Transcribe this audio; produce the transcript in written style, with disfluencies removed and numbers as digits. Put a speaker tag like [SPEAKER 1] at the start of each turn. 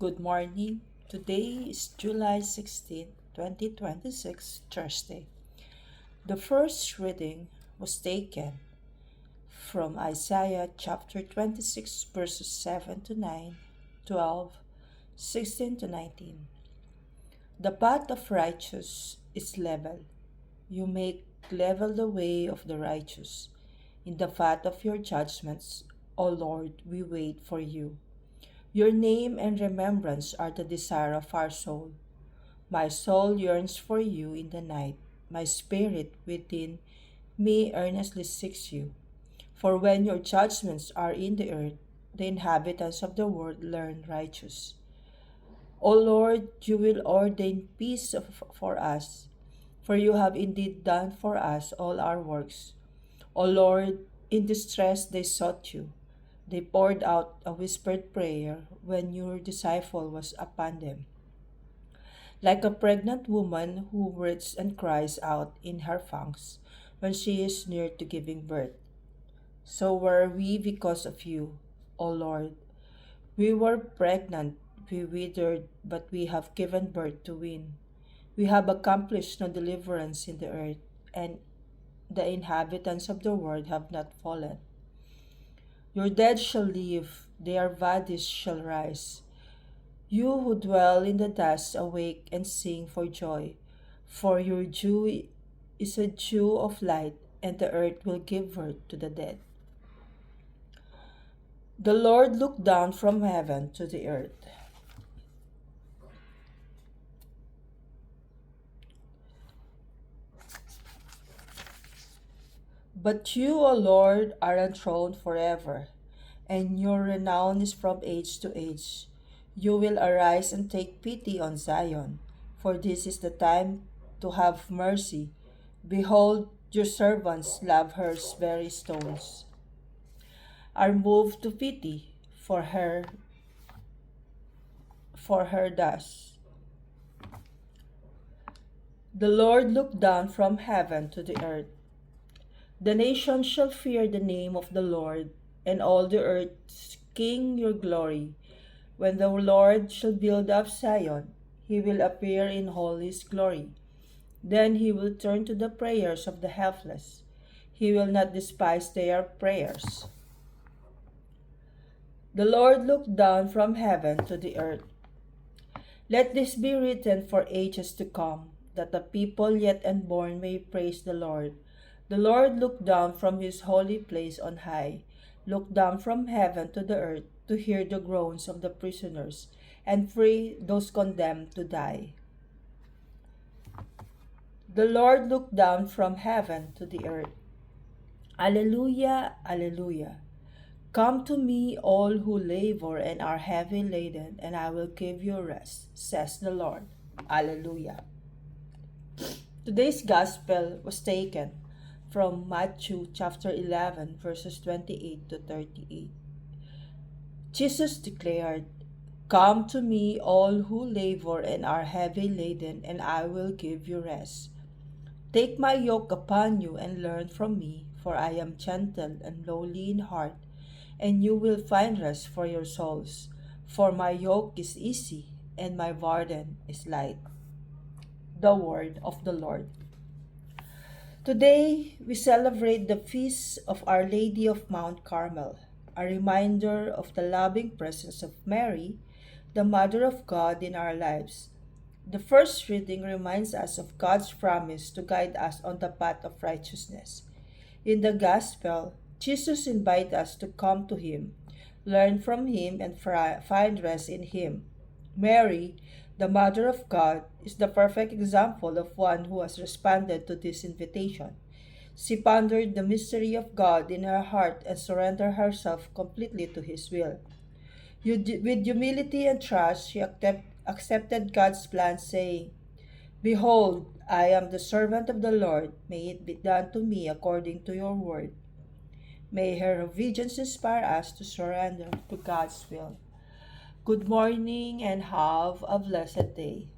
[SPEAKER 1] Good morning. Today is July 16, 2026, Thursday. The first reading was taken from Isaiah chapter 26, verses 7 to 9, 12, 16 to 19. The path of righteous is level. You make level the way of the righteous. In the path of your judgments, O Lord, we wait for you. Your name and remembrance are the desire of our soul. My soul yearns for you in the night. My spirit within me earnestly seeks you. For when your judgments are in the earth, the inhabitants of the world learn righteous. O Lord, you will ordain peace for us, for you have indeed done for us all our works. O Lord, in distress they sought you. They poured out a whispered prayer when your disciple was upon them. Like a pregnant woman who writhes and cries out in her fangs when she is near to giving birth. So were we because of you, O Lord. We were pregnant, we withered, but we have given birth to win. We have accomplished no deliverance in the earth, and the inhabitants of the world have not fallen. Your dead shall live, their bodies shall rise. You who dwell in the dust awake and sing for joy, for your dew is a dew of light, and the earth will give birth to the dead. The Lord looked down from heaven to the earth. But you, O Lord, are enthroned forever, and your renown is from age to age. You will arise and take pity on Zion, for this is the time to have mercy. Behold, your servants love her very stones, are moved to pity for her dust. The Lord looked down from heaven to the earth. The nations shall fear the name of the Lord, and all the earth's King your glory. When the Lord shall build up Zion, he will appear in all his glory. Then he will turn to the prayers of the helpless. He will not despise their prayers. The Lord looked down from heaven to the earth. Let this be written for ages to come, that the people yet unborn may praise the Lord. The Lord looked down from his holy place on high, looked down from heaven to the earth to hear the groans of the prisoners, and free those condemned to die. The Lord looked down from heaven to the earth. Alleluia, Alleluia. Come to me, all who labor and are heavy laden, and I will give you rest, says the Lord. Alleluia. Today's Gospel was taken from Matthew chapter 11, verses 28 to 38. Jesus declared, Come to me, all who labor and are heavy laden, and I will give you rest. Take my yoke upon you and learn from me, for I am gentle and lowly in heart, and you will find rest for your souls. For my yoke is easy, and my burden is light. The word of the Lord. Today, we celebrate the feast of Our Lady of Mount Carmel, a reminder of the loving presence of Mary, the Mother of God in our lives. The first reading reminds us of God's promise to guide us on the path of righteousness. In the Gospel, Jesus invites us to come to Him, learn from Him, and find rest in Him. Mary, the Mother of God, is the perfect example of one who has responded to this invitation. She pondered the mystery of God in her heart and surrendered herself completely to His will. With humility and trust, she accepted God's plan, saying, Behold, I am the servant of the Lord. May it be done to me according to your word. May her obedience inspire us to surrender to God's will. Good morning and have a blessed day.